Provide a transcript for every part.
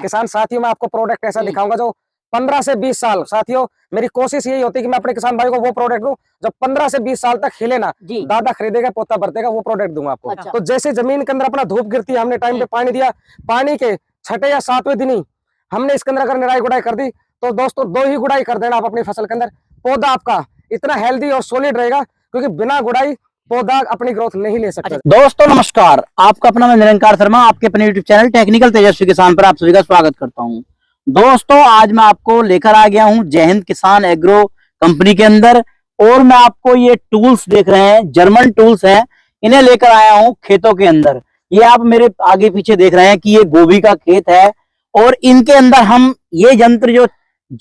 किसान साथियों मैं आपको प्रोडक्ट ऐसा दिखाऊंगा जो 15 से 20 साल, साथियों मेरी कोशिश यही होती है कि मैं अपने किसान भाई को वो प्रोडक्ट दूं जो 15 से 20 साल तक खिले ना, दादा खरीदेगा पोता बरतेगा, वो प्रोडक्ट दूंगा आपको। तो जैसे जमीन के अंदर अपना धूप गिरती है, हमने टाइम पे पानी दिया, पानी के 6ठे या 7वें दिन ही हमने इसके अंदर अगर निराई गुड़ाई कर दी तो दोस्तों 2 ही गुड़ाई कर देना आप अपनी फसल के अंदर, पौधा आपका इतना हेल्दी और सॉलिड रहेगा, क्योंकि बिना गुड़ाई पौधा अपनी ग्रोथ नहीं ले सकता। दोस्तों नमस्कार, आपका अपना मैं निरंकार शर्मा आपके अपने यूट्यूब चैनल टेक्निकल तेजस्वी किसान पर आप सभी का स्वागत करता हूं। दोस्तों आज मैं आपको लेकर आ गया हूं जय हिंद किसान एग्रो कंपनी के अंदर, और मैं आपको ये टूल्स देख रहे हैं, जर्मन टूल्स हैं, इन्हें लेकर आया हूं खेतों के अंदर। ये आप मेरे आगे पीछे देख रहे हैं कि ये गोभी का खेत है, और इनके अंदर हम ये यंत्र जो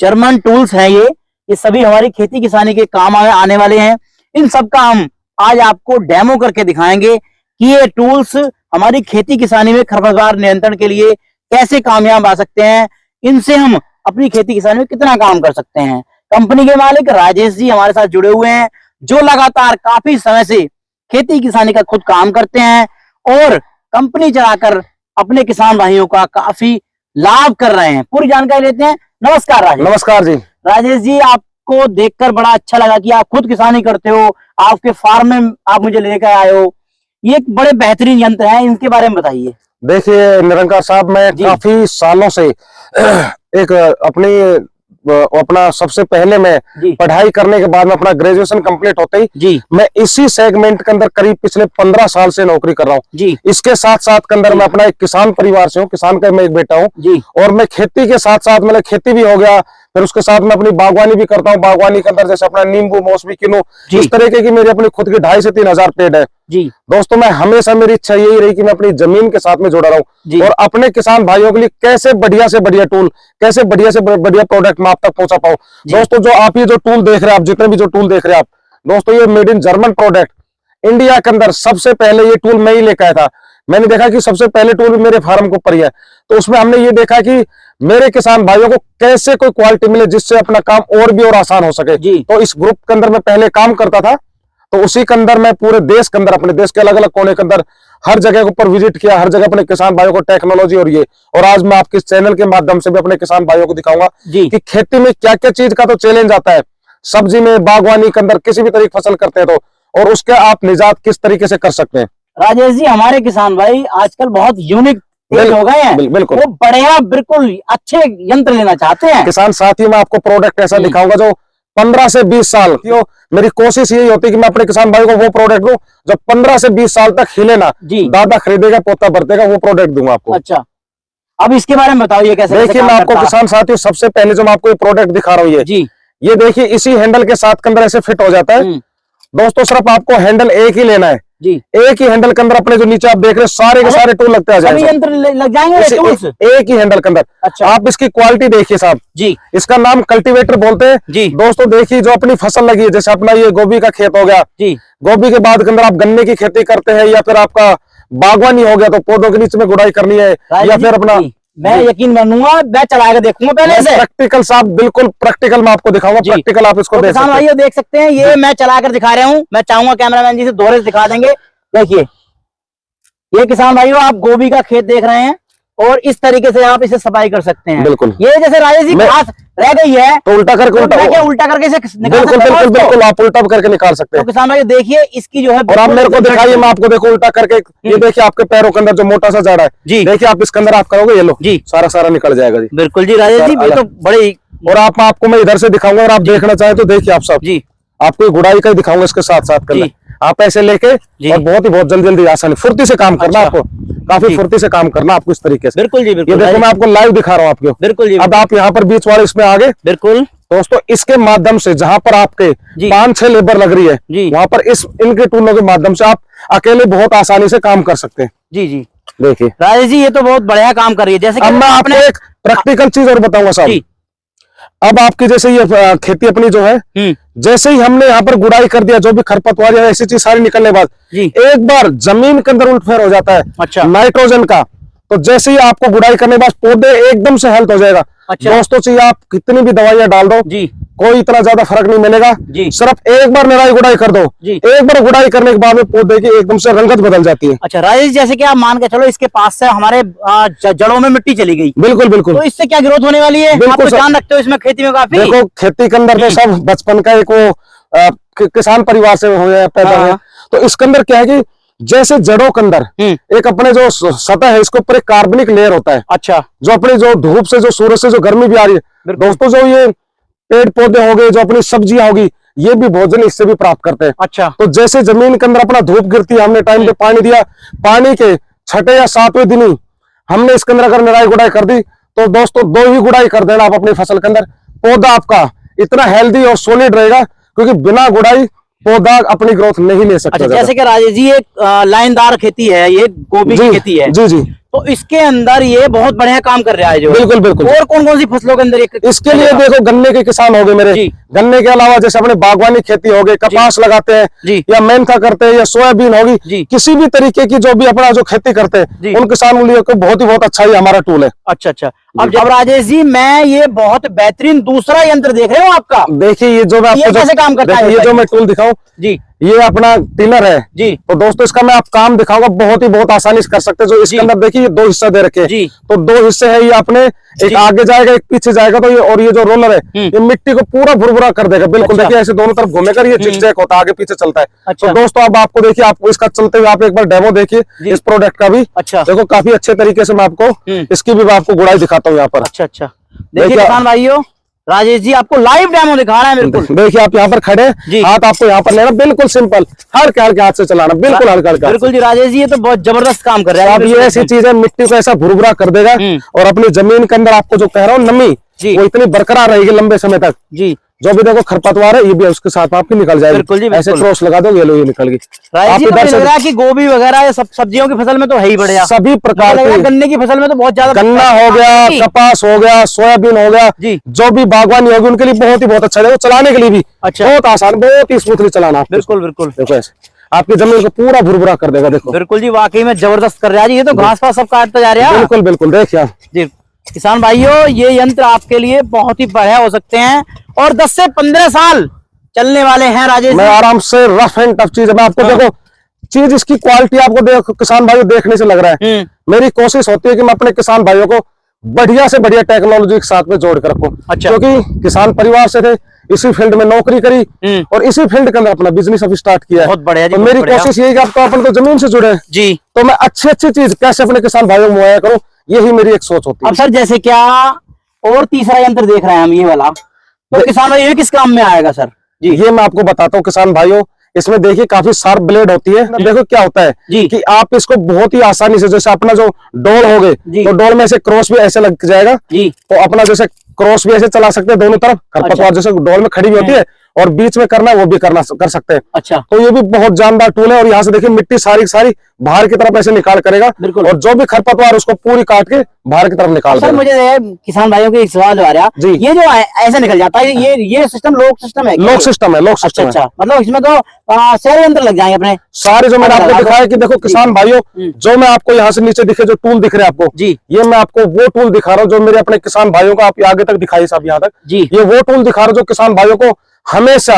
जर्मन टूल्स हैं ये सभी हमारी खेती किसानी के काम आने वाले हैं। इन सब का हम आज आपको डेमो करके दिखाएंगे कि ये टूल्स हमारी खेती किसानी में खरपतवार नियंत्रण के लिए कैसे कामयाब आ सकते हैं, इनसे हम अपनी खेती किसानी में कितना काम कर सकते हैं। कंपनी के मालिक राजेश जी हमारे साथ जुड़े हुए हैं, जो लगातार काफी समय से खेती किसानी का खुद काम करते हैं और कंपनी चलाकर अपने किसान भाइयों का काफी लाभ कर रहे हैं। पूरी जानकारी लेते हैं। नमस्कार राजेश। नमस्कार जी। राजेश जी, आपको देखकर बड़ा अच्छा लगा कि आप खुद किसानी करते हो, आपके फार्म में आप मुझे लेकर आए हो। ये एक बड़े बेहतरीन यंत्र हैं, इनके बारे में बताइए। देखिए निरंकार साहब, मैं काफी सालों से एक अपना सबसे पहले मैं पढ़ाई करने के बाद में अपना ग्रेजुएशन कंप्लीट होते ही मैं इसी सेगमेंट के अंदर करीब पिछले 15 साल से नौकरी कर रहा हूँ। इसके साथ साथ के अंदर मैं अपना एक किसान परिवार से हूँ, किसान का मैं एक बेटा हूँ, और मैं खेती के साथ साथ मतलब खेती भी हो गया, फिर उसके साथ मैं अपनी बागवानी भी करता हूँ। बागवानी के अंदर जैसे अपना नींबू, मौसमी, किन्नू, इस तरीके की मेरी अपनी खुद की 2,500 से 3,000 पेड़ है। दोस्तों मैं हमेशा, मेरी इच्छा यही रही कि मैं अपनी जमीन के साथ में जुड़ा रहूं और अपने किसान भाइयों के लिए कैसे बढ़िया से बढ़िया टूल, कैसे बढ़िया से बढ़िया प्रोडक्ट मैं आप तक पहुंचा पाऊं। दोस्तों जो आप ये जो टूल देख रहे हैं, आप जितने भी जो टूल देख रहे हैं आप, दोस्तों ये made in German product, India के अंदर सबसे पहले ये टूल मैं ही लेकर आया था। मैंने देखा कि सबसे पहले टूल मेरे फार्म के ऊपर ही है, तो उसमें हमने ये देखा कि मेरे किसान भाइयों को कैसे कोई क्वालिटी मिले जिससे अपना काम और भी और आसान हो सके। तो इस ग्रुप के अंदर मैं पहले काम करता था, तो उसी के अंदर मैं पूरे देश के अंदर, अपने देश के अलग अलग कोने के अंदर हर जगह के ऊपर विजिट किया, हर जगह अपने किसान भाइयों को टेक्नोलॉजी और आज मैं आपके चैनल के माध्यम से भी अपने किसान भाइयों को दिखाऊंगा कि खेती में क्या क्या चीज का तो चैलेंज आता है, सब्जी में, बागवानी के अंदर किसी भी तरह की फसल करते हैं तो, और उसके आप निजात किस तरीके से कर सकते हैं। राजेश जी, हमारे किसान भाई आजकल बहुत यूनिक हो गए हैं, बिल्कुल वो बढ़िया बिल्कुल अच्छे यंत्र लेना चाहते हैं। किसान साथियों मैं आपको प्रोडक्ट ऐसा दिखाऊंगा जो 15 से 20 साल, मेरी कोशिश यही होती है कि मैं अपने किसान भाई को वो प्रोडक्ट दूं जो 15 से 20 साल तक खिले ना, दादा खरीदेगा पोता बरतेगा, वो प्रोडक्ट दूंगा आपको। अच्छा, अब इसके बारे में बताइए कैसे। देखिए मैं आपको किसान साथियों सबसे पहले जो मैं आपको ये प्रोडक्ट दिखा रहा हूँ, ये देखिए इसी हैंडल के साथ के अंदर ऐसे फिट हो जाता है। दोस्तों सिर्फ आपको हैंडल एक ही लेना है, एक ही हैंडल के अंदर अपने जो नीचे आप देख रहे हैं सारे के सारे टूल लगते हैं, यंत्र लग जाएंगे एक ही हैंडल के अंदर। अच्छा। आप इसकी क्वालिटी देखिए साहब जी, इसका नाम कल्टीवेटर बोलते हैं जी। दोस्तों देखिए जो अपनी फसल लगी है, जैसे अपना ये गोभी का खेत हो गया जी, गोभी के बाद के अंदर आप गन्ने की खेती करते हैं, या फिर आपका बागवानी हो गया तो पौधों के नीचे में गुड़ाई करनी है, या फिर अपना, मैं यकीन मानूंगा, मैं चला के देखूंगा पहले से। प्रैक्टिकल साहब, बिल्कुल प्रैक्टिकल मैं आपको दिखाऊंगा, प्रैक्टिकल आप इसको देख सकते हैं। देख सकते हैं, ये मैं चलाकर दिखा रहा हूँ। मैं चाहूंगा कैमरामैन जी से दोहरे से दिखा देंगे। देखिए ये किसान भाइयों, आप गोभी का खेत देख रहे हैं और इस तरीके से आप इसे सफाई कर सकते हैं। बिल्कुल। ये जैसे राजेश जी घास रह गई है तो उल्टा करके उल्टा करके इसे निकाल सकते हैं। बिल्कुल आप उल्टा करके निकाल सकते हैं। तो किसान भाई देखिए इसकी जो है, और आप मेरे को दिखाइए, मैं आपको देखो उल्टा करके, ये देखिए आपके पैरों के अंदर जो मोटा सा जड़ है जी, देखिए आप इसके अंदर आप करोगे, ये लो जी, सारा निकल जाएगा जी। बिल्कुल जी राजेश जी, तो बड़ी। और आपको मैं इधर से दिखाऊंगा, और आप देखना चाहे तो देखिए आप सब जी, आपको गुड़ाई का ही दिखाऊंगा इसके साथ साथ करना। आप ऐसे लेके और बहुत जल्दी आसानी फुर्ती से काम करना, आपको काफी फुर्ती से काम करना आपको इस तरीके से। बिल्कुल जी, बिल्कुल। ये देखो मैं आपको लाइव दिखा रहा हूँ आपको। बिल्कुल जी। अब आप यहाँ पर बीच वाले इसमें आगे, बिल्कुल दोस्तों, इसके माध्यम से जहाँ पर आपके 5-6 लेबर लग रही है, वहां पर इनके टूलों के माध्यम से आप अकेले बहुत आसानी से काम कर सकते हैं। जी जी, देखिए राजेश जी, ये तो बहुत बढ़िया काम कर रही है। जैसे अब मैं आपको एक प्रैक्टिकल चीज और बताऊंगा साहब। अब आपकी जैसे ये खेती अपनी जो है, जैसे ही हमने यहाँ पर गुड़ाई कर दिया, जो भी खरपतवार या ऐसी चीज सारी निकलने के बाद एक बार जमीन के अंदर उलटफेर हो जाता है। अच्छा। नाइट्रोजन का, तो जैसे ही आपको गुड़ाई करने के बाद पौधे एकदम से हेल्थ हो जाएगा। अच्छा। दोस्तों चाहिए आप कितनी भी दवाइयां डाल दो, कोई इतना ज्यादा फर्क नहीं मिलेगा जी। सिर्फ एक बार निराई गुड़ाई कर दो जी। एक बार गुड़ाई करने के बाद में पौधे की एकदम से रंगत बदल जाती है। अच्छा राजेश, जैसे कि आप मान के चलो इसके पास से हमारे जड़ों में मिट्टी चली गई, बिल्कुल बिल्कुल, तो इससे क्या ग्रोथ होने वाली है? आप तो ध्यान रखते हो इसमें खेती में काफी। देखो खेती के अंदर तो सब बचपन का एक वो किसान परिवार से हुए पैदा हुए, तो इसके अंदर क्या है कि जैसे जड़ों के अंदर एक अपने जो सतह है इसके ऊपर एक कार्बनिक लेयर होता है। अच्छा, जो अपनी जो धूप से जो सूरज से जो गर्मी भी आ रही है दोस्तों, जो ये पेड़ पौधे हो गए, जो अपनी सब्जियां होगी, ये भी भोजन इससे भी प्राप्त करते हैं। अच्छा, तो जैसे जमीन के अंदर अपना धूप गिरती है, हमने टाइम पे पानी दिया, पानी के 6ठे या 7वें दिन ही हमने इसके अंदर अगर निराई गुड़ाई कर दी, तो दोस्तों 2 ही गुड़ाई कर देना आप अपनी फसल के अंदर, पौधा आपका इतना हेल्दी और सॉलिड रहेगा, क्योंकि बिना गुड़ाई पौधा अपनी ग्रोथ नहीं ले सकता। अच्छा, जैसे कि राजेश जी एक लाइनदार खेती है, ये गोभी की खेती है जी जी, तो इसके अंदर ये बहुत बढ़िया काम कर रहा है जो। बिल्कुल बिल्कुल। और कौन कौन सी फसलों के अंदर इसके लिए देखो, गन्ने के किसान हो गए मेरे, गन्ने के अलावा जैसे अपने बागवानी खेती हो गई, कपास लगाते हैं या मेंथा करते हैं या सोयाबीन होगी, किसी भी तरीके की जो भी अपना जो खेती करते हैं उन किसानों के लिए बहुत ही बहुत अच्छा ही हमारा टूल है। अच्छा अच्छा, अब राजेश जी मैं ये बहुत बेहतरीन दूसरा यंत्र देख रहे हो आपका, देखिए ये जो मैं आपको कैसे काम करता है, ये जो मैं टूल दिखाऊं जी, ये अपना टिलर है जी। तो दोस्तों इसका मैं आप काम दिखाऊंगा, बहुत ही बहुत आसानी से कर सकते हैं। जो इसके अंदर देखिए ये 2 हिस्सा दे रखे हैं, तो 2 हिस्से है, ये अपने एक आगे जाएगा एक पीछे जाएगा, तो ये और ये जो रोलर है ये मिट्टी को पूरा भुरभुरा कर देगा। बिल्कुल देखिए ऐसे दोनों तरफ घूमेकर ये चिकचैक होता है, आगे पीछे चलता है। तो दोस्तों अब आपको देखिए, आपको इसका चलते हुए आप एक बार डेमो देखिए इस प्रोडक्ट का भी। अच्छा, देखो काफी अच्छे तरीके से मैं आपको इसकी भी आपको गुड़ाई दिखाता हूँ यहाँ पर। अच्छा अच्छा, देखिए किसान भाइयों, राजेश जी आपको लाइव डेमो दिखा रहे हैं। बिल्कुल देखिए आप यहाँ पर खड़े, हाथ आपको यहाँ पर लेना, बिल्कुल सिंपल, हल्के हल्के हाथ से चलाना, बिल्कुल हल्का हल्का। बिल्कुल जी राजेश जी, ये तो बहुत जबरदस्त काम कर रहे हैं। अब ये ऐसी चीज है, मिट्टी को ऐसा भुरभुरा कर देगा और अपनी जमीन के अंदर आपको जो कह रहा हूँ नमी वो इतनी बरकरार रहेगी लंबे समय तक जी। जो भी देखो खरपतवार है ये भी उसके साथ आपकी निकल जाएगी। बिल्कुल जी, ऐसे क्रॉस लगा दो, ये लो ये निकल गई। लग रहा है कि गोभी वगैरह सब सब्जियों की फसल में तो है ही बढ़िया, सभी प्रकार के, गन्ने की फसल में तो बहुत ज्यादा, गन्ना हो गया, कपास हो गया, सोयाबीन हो गया, जो भी बागवानी होगी उनके लिए बहुत ही बहुत अच्छा है, चलाने के लिए भी बहुत आसान, बहुत ही स्मूथली चलाना। बिल्कुल बिल्कुल, देखो ऐसे आपकी जमीन को पूरा भुरभुरा कर देगा। देखो बिल्कुल जी, वाकई में जबरदस्त कर रहा है जी, ये तो घास पास सब काटता जा रहा है। बिल्कुल बिल्कुल, देखिए जी किसान भाइयों, ये यंत्र आपके लिए बहुत ही बढ़िया हो सकते हैं और 10 से 15 साल चलने वाले हैं राजेश। मैं आराम से, रफ एंड टफ चीज है, मैं आपको देखो चीज इसकी क्वालिटी आपको देखो किसान भाइयों देखने से लग रहा है। मेरी कोशिश होती है कि मैं अपने किसान भाइयों को बढ़िया से बढ़िया टेक्नोलॉजी के साथ में जोड़ कर रखूं। अच्छा, क्योंकि किसान परिवार से थे, इसी फील्ड में नौकरी करी और इसी फील्ड के अंदर अपना बिजनेस अभी स्टार्ट किया है। बहुत बढ़िया जी, तो मेरी कोशिश यही कि आपको अपन तो जमीन से जुड़े जी, तो मैं अच्छी अच्छी चीज कैसे अपने किसान भाइयों को मुहैया करूं, यही मेरी एक सोच होती है। अब सर जैसे क्या और तीसरा यंत्र देख रहे हैं हम, ये वाला, तो किसान भाइयों किस काम में आएगा सर जी? ये मैं आपको बताता हूँ किसान भाइयों, इसमें देखिए काफी शार्प ब्लेड होती है। देखो क्या होता है जी, कि आप इसको बहुत ही आसानी से, जैसे अपना जो डोल हो गए तो डोल में ऐसे क्रॉस भी ऐसे लग जाएगा जी, तो अपना जैसे क्रॉस भी ऐसे चला सकते हैं दोनों तरफ, खरपतवार जैसे डोल में खड़ी भी होती है और बीच में करना है वो भी कर सकते हैं। अच्छा, तो ये भी बहुत जानदार टूल है। और यहाँ से देखिए मिट्टी सारी सारी बाहर की तरफ ऐसे निकाल करेगा और जो भी खरपतवार उसको पूरी काट के बाहर की तरफ निकाल देगा। सर मुझे किसान भाइयों के एक सवाल आ रहा है, ये जो ऐसे निकल जाता है, ये सिस्टम लोक सिस्टम है? लोक सिस्टम है, लोक सिस्टम। अच्छा, मतलब इसमें तो सारे यंत्र लग जाएंगे अपने सारे, जो मैंने आपको दिखाया कि देखो किसान भाइयों, जो मैं आपको यहाँ से नीचे दिखे जो टूल दिख रहे हैं आपको जी, ये मैं आपको वो टूल दिखा रहा हूँ जो मेरे अपने किसान भाइयों को, आप आगे तक दिखाई साहब यहाँ तक जी, ये वो टूल दिखा रहा हूँ जो किसान भाइयों को हमेशा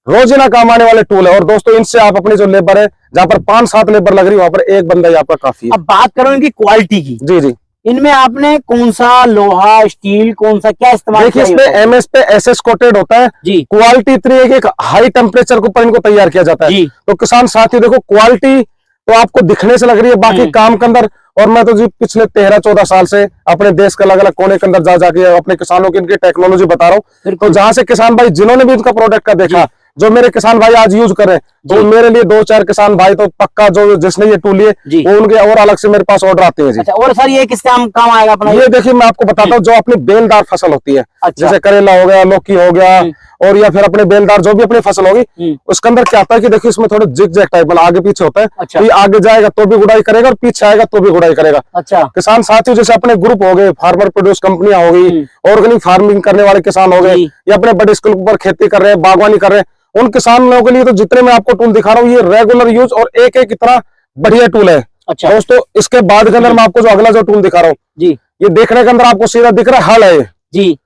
रोजाना काम आने वाले टूल है। और दोस्तों इनसे आप अपनी जो लेबर है, जहाँ पर 5-7 लेबर लग रही है वहां पर एक बंदा ही आपका काफी है। अब बात करो इनकी क्वालिटी की जी जी, इनमें आपने कौन सा लोहा, स्टील, कौन सा क्या इस्तेमाल किया? देखिए इसमें MS पे SS कोटेड होता है जी। क्वालिटी इतनी है कि एक हाई टेम्परेचर के ऊपर इनको तैयार किया जाता है। तो किसान साथी देखो क्वालिटी तो आपको दिखने से लग रही है, बाकी काम के अंदर, और मैं तो जी पिछले 13-14 साल से अपने देश के अलग अलग कोने के अंदर जा जाके अपने किसानों की इनकी टेक्नोलॉजी बता रहा हूँ। तो जहां से किसान भाई जिन्होंने भी इनका प्रोडक्ट का देखा, जो मेरे किसान भाई आज यूज कर रहे हैं, तो मेरे लिए 2-4 किसान भाई तो पक्का जो जिसने ये टूल लिए वो उनके और अलग से मेरे पास ऑर्डर आते हैं जी। अच्छा, और सर ये किस काम आएगा अपना? ये देखिए मैं आपको बताता हूँ, जो अपनी बेलदार फसल होती है, जैसे करेला हो गया, लौकी हो गया, और या फिर अपने बेलदार जो भी अपनी फसल होगी, उसके अंदर क्या होता है कि देखिए इसमें थोड़ा जिग जैग टाइप वाला आगे पीछे होता है। अच्छा, तो ये आगे जाएगा तो भी गुड़ाई करेगा और पीछे आएगा तो भी गुड़ाई करेगा। अच्छा, किसान साथियों जैसे अपने ग्रुप हो गए, फार्मर प्रोड्यूस कंपनियां हो गई, ऑर्गेनिक फार्मिंग करने वाले किसान हो गए, या अपने बड़े स्केल पर खेती कर रहे हैं, बागवानी कर रहे हैं, उन किसानों के लिए तो जितने मैं आपको टूल दिखा रहा हूँ ये रेगुलर यूज और एक एक इतना बढ़िया टूल है। अच्छा दोस्तों, इसके बाद के अंदर मैं आपको जो अगला जो टूल दिखा रहा हूँ जी, ये देखने के अंदर आपको सीधा दिख रहा है हल है जी,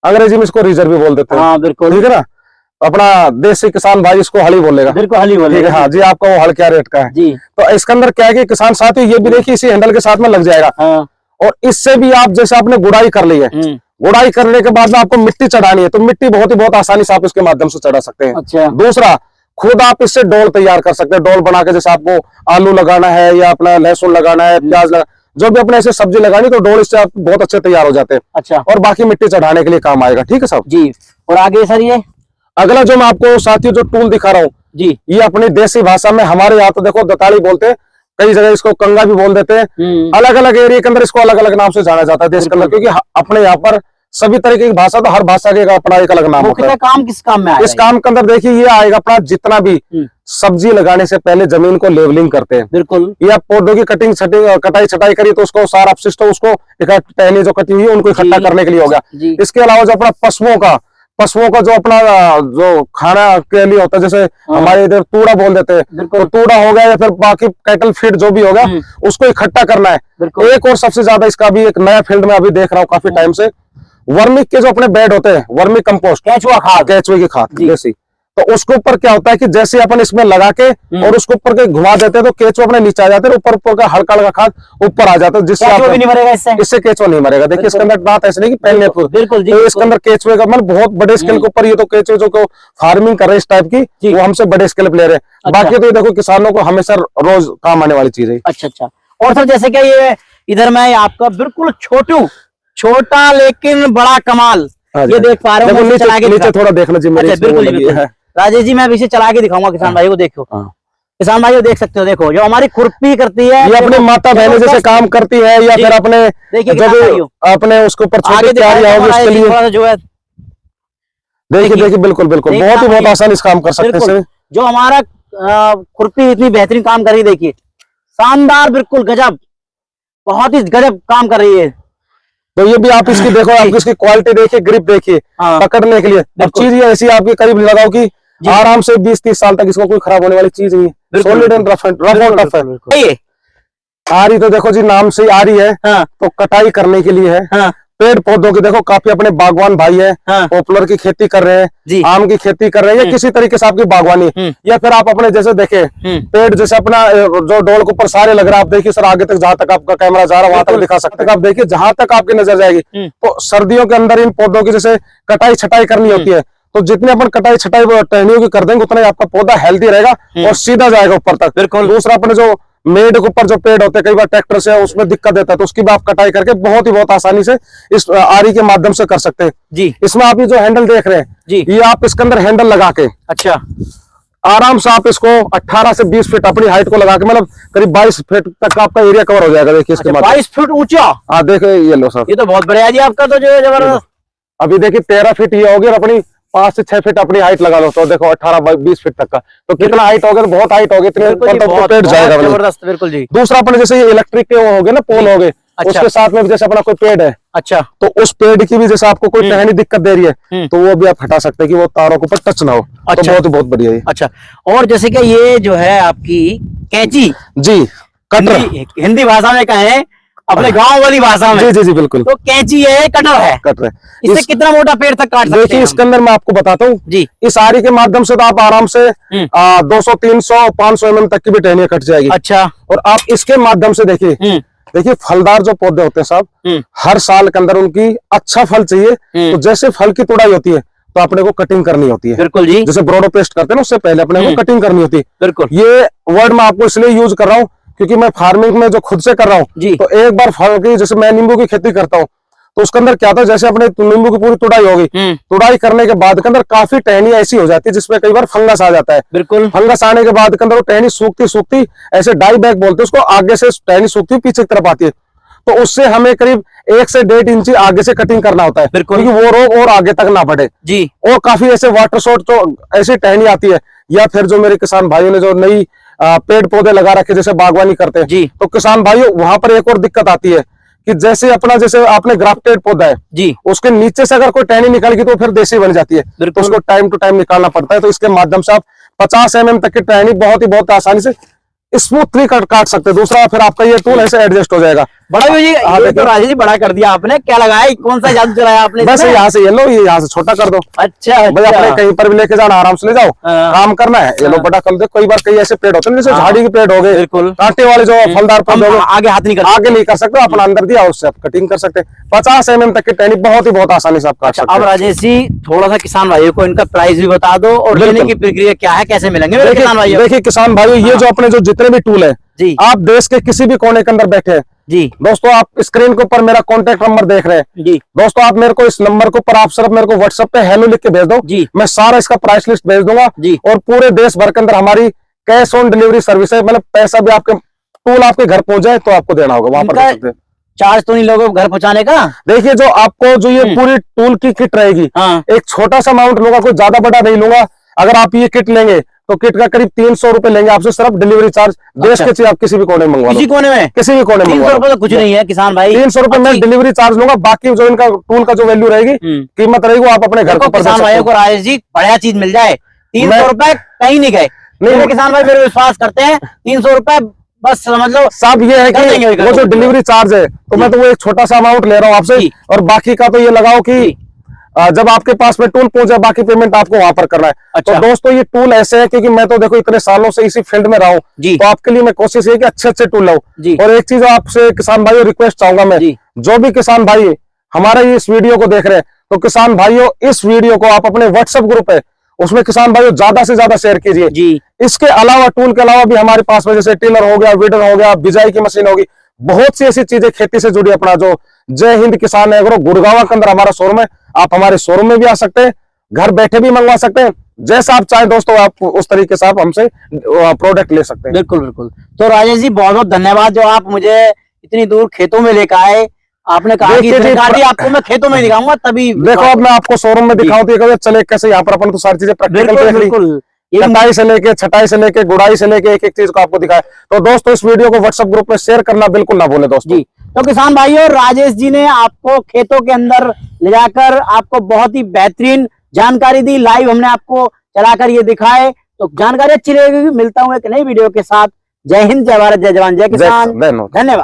अंग्रेजी में इसको रीजर भी बोल देते हैं। हाँ बिल्कुल, ठीक है ना। अपना देसी किसान भाई इसको हली बोलेगा। बिल्कुल हली ठीक बोलेगा। है। हाँ जी, आपका वो हल क्या रेट का है जी। तो इसके अंदर क्या है कि किसान साथी ये भी देखिए इसी हैंडल के साथ में लग जाएगा। हाँ। और इससे भी आप जैसे आपने गुड़ाई कर ली है, गुड़ाई करने के बाद में आपको मिट्टी चढ़ानी है तो मिट्टी बहुत आसानी से आप इसके माध्यम से चढ़ा सकते हैं। अच्छा। दूसरा, खुद आप इससे डोल तैयार कर सकते हैं। डोल बना के जैसे आपको आलू लगाना है या अपना लहसुन लगाना है, प्याज लगा, जो भी अपने ऐसे सब्जी लगानी तो डोल इससे आप बहुत अच्छे तैयार हो जाते हैं। अच्छा। और बाकी मिट्टी चढ़ाने के लिए काम आएगा। ठीक है साहब जी। और आगे सर ये अगला जो मैं आपको साथियों जो टूल दिखा रहा हूँ जी, ये अपनी देसी भाषा में, हमारे यहाँ तो देखो दताड़ी बोलते हैं, कई जगह इसको कंगा भी बोल देते हैं। अलग अलग एरिया के अंदर इसको अलग अलग नाम से जाना जाता है देश के अंदर, क्योंकि अपने यहाँ पर सभी तरीके की भाषा, तो हर भाषा के अपना एक अलग नाम होता है। काम किस काम में आएगा? इस काम के अंदर देखिए ये आएगा अपना जितना भी सब्जी लगाने से पहले जमीन को लेवलिंग करते हैं। बिल्कुल। या पौधों की कटाई छटाई करी तो उसको सारा अपशिष्ट उसको टहनी जो कटी हुई है उनको इकट्ठा करने के लिए हो गया। इसके अलावा जो अपना पशुओं का जो अपना जो खाना के लिए होता है, जैसे हमारे इधर तूड़ा बोल देते हैं, तो तूड़ा हो गया या फिर बाकी कैटल फीड जो भी होगा उसको इकट्ठा करना है। एक और सबसे ज्यादा इसका भी एक नया फील्ड में अभी देख रहा हूँ काफी टाइम से, वर्मी के जो अपने बेड होते हैं, वर्मी कंपोस्ट, केचुए की खाद जैसी, तो उसके ऊपर क्या होता है कि जैसे अपन इसमें लगा के और उसके ऊपर के घुमा देते हैं तो केचुआ अपने नीचे आ जाते हैं, ऊपर का हल्का हल्का खाद ऊपर आ जाता है, जिससे भी नहीं मरेगा इससे केचुआ नहीं मरेगा। देखिए इसके अंदर बात ऐसे नहीं कि पहले बिल्कुल तो इसके अंदर केचुए का मतलब बहुत बड़े स्केल के ऊपर, ये तो केचुए जो फार्मिंग कर रहे हैं इस टाइप की, वो हमसे बड़े स्केल पे ले रहे हैं। बाकी तो ये देखो किसानों को हमेशा रोज काम आने वाली चीज है। अच्छा। और सर जैसे क्या ये इधर मैं आपका बिल्कुल छोटा लेकिन बड़ा कमाल ये देख पा रहा हूँ, नीचे थोड़ा देखना जी मेरे। बिल्कुल राजेश जी, मैं अभी से चला के दिखाऊंगा किसान भाई को। देखो किसान भाई को देख सकते हो, देखो जो हमारी खुरपी करती है ये अपनी माता बहनें जैसे काम करती है, या फिर अपने अपने उसके ऊपर छोटी तैयारियां होगी उसके लिए जो है। देखिए बिल्कुल बहुत आसान इस काम कर सकते हैं। जो हमारा खुरपी इतनी बेहतरीन काम कर रही है, देखिए शानदार, बिल्कुल गजब, बहुत ही गजब काम कर रही है। तो ये भी आप इसकी देखो, आप इसकी क्वालिटी देखिए, ग्रिप देखिए पकड़ने के लिए। अब चीज ये ऐसी आपकी करीब लगाओ कि आराम से 20-30 साल तक इसको कोई खराब होने वाली चीज नहीं है। Solid and rough and tough है। आरी तो देखो जी नाम से आरी है, तो कटाई करने के लिए है। पेड़ पौधों की देखो काफी अपने बागवान भाई है, पॉपुलर की खेती कर रहे हैं, आम की खेती कर रहे हैं, या किसी तरीके से आपकी बागवानी, या फिर आप अपने जैसे देखे पेड़ जैसे अपना जो डोल के ऊपर सारे लग रहा है, आप देखिए सर आगे तक जहां तक आपका कैमरा जा रहा है वहां तक दिखा सकते हैं। आप देखिए जहां तक आपकी नजर जाएगी, तो सर्दियों के अंदर इन पौधों की जैसे कटाई छटाई करनी होती है, तो जितने अपन कटाई छटाई टहनियों की कर देंगे उतना ही आपका पौधा हेल्दी रहेगा और सीधा जाएगा ऊपर तक। दूसरा अपने जो मेड के ऊपर जो पेड़ होते हैं, कई बार ट्रैक्टर से उसमें दिक्कत देता है, तो उसकी भी आप कटाई करके बहुत आसानी से इस आरी के माध्यम से कर सकते हैं जी। इसमें आप ये जो हैंडल देख रहे हैं जी, ये आप इसके अंदर हैंडल लगा के अच्छा आराम से आप इसको 18 से 20 फीट अपनी हाइट को लगा के, मतलब करीब 22 फीट तक आपका एरिया कवर हो जाएगा। देखिए इसके 22 फीट ऊंचा। हाँ देखिए ये लो सर, ये तो बहुत बढ़िया जी आपका, तो जो है जबरदस्त। अभी देखिए 13 फीट ये होगी और अपनी 5 से 6 फीट अपनी हाइट लगा लो, तो देखो 18-20 फीट तक का, तो कितना हाइट हो गया, बहुत हाइट हो गई, इतने पेड़ जाएगा जबरदस्त। बिल्कुल जी। दूसरा अपने जैसे इलेक्ट्रिक के हो गए ना पोल हो गए, उसके साथ में जैसे अपना कोई पेड़ है, अच्छा, तो उस पेड़ की भी जैसे आपको कोई टहनी दिक्कत दे रही है, तो वो भी आप हटा सकते हैं कि वो तारों के ऊपर टच ना हो। अच्छा, तो बहुत बढ़िया है। अच्छा, और जैसे कि ये जो है आपकी कैंची जी, कटर हिंदी भाषा में कहें, अपने गांव वाली भाषा में जी बिल्कुल, तो कैंची है, कटर है। इससे कितना मोटा पेड़ तक काट सकते हैं? देखिए इसके अंदर मैं आपको बताता हूँ जी, इस आरी के माध्यम से तो आप आराम से 200, 300, 500 mm तक की भी टहनियां कट जाएगी। अच्छा, और आप इसके माध्यम से देखिए फलदार जो पौधे होते हैं साहब, हर साल के अंदर उनकी अच्छा फल चाहिए, तो जैसे फल की तुड़ाई होती है तो अपने को कटिंग करनी होती है। बिल्कुल जी, जैसे ब्रोडो पेस्ट करते हैं ना, उससे पहले अपने को कटिंग करनी होती है। बिल्कुल, ये वर्ड मैं आपको इसलिए यूज कर रहा हूँ क्योंकि मैं फार्मिंग में जो खुद से कर रहा हूँ, तो एक बार फल की, जैसे मैं नींबू की खेती करता हूँ, तो उसके अंदर क्या था, जैसे अपने नींबू की पूरी तुड़ाई होगी, तुड़ाई करने के बाद के अंदर काफी टहनी ऐसी हो जाती है जिसमें कई बार फंगस आ जाता है। बिल्कुल, फंगस आने के बाद के अंदर वो टहनी सूखती ऐसे डाई बैक बोलते हैं उसको, आगे से टहनी सूखती पीछे की तरफ आती है, तो उससे हमें करीब 1 से 1.5 इंच आगे से कटिंग करना होता है, क्योंकि वो रोग और आगे तक ना बढ़े जी। और काफी ऐसे वाटर शॉट तो ऐसी टहनी आती है, या फिर जो मेरे किसान भाइयों ने जो नई पेड़ पौधे लगा रखे जैसे बागवानी करते हैं जी, तो किसान भाइयों वहां पर एक और दिक्कत आती है कि जैसे आपने ग्राफ्टेड पौधा है जी, उसके नीचे से अगर कोई टहनी निकल गई तो फिर देसी बन जाती है, तो उसको टाइम टू टाइम निकालना पड़ता है। तो इसके माध्यम से आप 50 mm तक की टहनी बहुत आसानी से स्मूथली काट सकते हैं। दूसरा फिर आपका ये टूल ऐसे एडजस्ट हो जाएगा। बड़ा जी, ये तो राजेश जी बड़ा कर दिया आपने, क्या लगाया, कौन सा जादू चलाया आपने? बस यहाँ से ये लो, ये यहाँ से छोटा कर दो। अच्छा, भाई अपने कहीं पर भी लेके जाना, आराम से ले जाओ, काम करना है, ये लो बड़ा कर दो। कई बार कई ऐसे पेड़ होते हैं जैसे झाड़ी के पेड़ हो गए, बिल्कुल कांटे वाले जो फलदार पौधे हो गए, आगे हाथ नहीं कर आगे नहीं कर सकते, अपना अंदर दिया उससे आप कटिंग कर सकते हैं। 50 mm तक की टहनी बहुत आसानी से आप काट सकते अब राजेश जी थोड़ा सा किसान भाइयों को इनका प्राइस भी बता दो और लेने की प्रक्रिया क्या है, कैसे मिलेंगे मेरे किसान भाइयों? देखिए किसान भाइयों, ये जो अपने जो जितने भी टूल है जी, आप देश के किसी भी कोने के अंदर बैठे हैं जी दोस्तों, आप स्क्रीन के ऊपर मेरा कॉन्टेक्ट नंबर देख रहे हैं जी दोस्तों, आप मेरे को इस नंबर के ऊपर आप सिर्फ मेरे को व्हाट्सएप पे हेलो लिख के भेज दो जी, मैं सारा इसका प्राइस लिस्ट भेज दूंगा जी। और पूरे देश भर के अंदर हमारी कैश ऑन डिलीवरी सर्विस है, मतलब पैसा भी आपके टूल आपके घर पहुंच जाए तो आपको देना होगा, वहां पर दे सकते हैं। चार्ज तो नहीं लोगों को घर पहुंचाने का? देखिए जो आपको जो ये पूरी टूल की किट रहेगी, एक छोटा सा अमाउंट लूंगा, कोई ज्यादा बड़ा नहीं लूंगा। अगर आप ये किट लेंगे तो किट का करीब 300 रुपए लेंगे आपसे, सिर्फ डिलीवरी चार्ज। देश के चाहिए आप किसी भी कोने में मंगवा लो, किसी कोने में, किसी भी कोने में 300 रुपए तो कुछ नहीं है किसान भाई। 300 रुपए मैं डिलीवरी चार्ज लूंगा, बाकी जो इनका टूल का जो वैल्यू रहेगी, कीमत रहेगी, वो आप अपने घर को किसान भाइयों को राजेश जी बढ़िया चीज मिल जाए। 300 रुपए कहीं नहीं गए, नहीं किसान भाई मेरे विश्वास करते हैं, 300 रुपए बस समझ लो। सब ये है कि वो जो डिलीवरी चार्ज है तो मैं तो वो एक छोटा सा अमाउंट ले रहा हूँ आपसे, और बाकी का तो ये लगाओ कि जब आपके पास में टूल पहुंचे बाकी पेमेंट आपको वहां पर करना है। अच्छा। तो दोस्तों ये टूल ऐसे है क्योंकि मैं तो देखो इतने सालों से इसी फील्ड में रहा हूँ, तो आपके लिए मैं कोशिश है कि अच्छे अच्छे टूल लाऊं। और एक चीज आपसे किसान भाइयों रिक्वेस्ट चाहूंगा मैं, जो भी किसान भाई हमारा इस वीडियो को देख रहे हैं, तो किसान भाइयों इस वीडियो को आप अपने व्हाट्सएप ग्रुप है उसमें किसान भाइयों ज्यादा से ज्यादा शेयर कीजिए। इसके अलावा टूल के अलावा भी हमारे पास में जैसे टिलर हो गया, वीडर हो गया, बिजाई की मशीन होगी, बहुत सी ऐसी चीजें खेती से जुड़ी। अपना जो जय हिंद किसान एग्रो गुड़गांव के अंदर हमारा शोरूम है, आप हमारे शोरूम में भी आ सकते हैं, घर बैठे भी मंगवा सकते हैं, जैसा आप चाहें दोस्तों आप उस तरीके से आप हमसे प्रोडक्ट ले सकते हैं। बिल्कुल बिल्कुल। तो राजेश जी बहुत बहुत धन्यवाद जो आप मुझे इतनी दूर खेतों में लेकर आए। आपने कहा कि आपको मैं खेतों में दिखाऊंगा, तभी देखो अब मैं आपको शोरूम में दिखाऊं तो चले कैसे, यहाँ पर अपन तो सारी चीजें प्रैक्टिकल बिल्कुल कटाई से लेके छटाई से लेके गुड़ाई से लेके एक एक चीज को आपको दिखाया। तो दोस्तों इस वीडियो को व्हाट्सएप ग्रुप में शेयर करना बिल्कुल ना भूलें दोस्तों जी। तो किसान भाइयों राजेश जी ने आपको खेतों के अंदर ले जाकर आपको बहुत ही बेहतरीन जानकारी दी, लाइव हमने आपको चलाकर ये दिखाए। तो जानकारी अच्छी रहेगी। मिलता हूँ एक नई वीडियो के साथ। जय हिंद, जय भारत, जय जवान, जय किसान, धन्यवाद।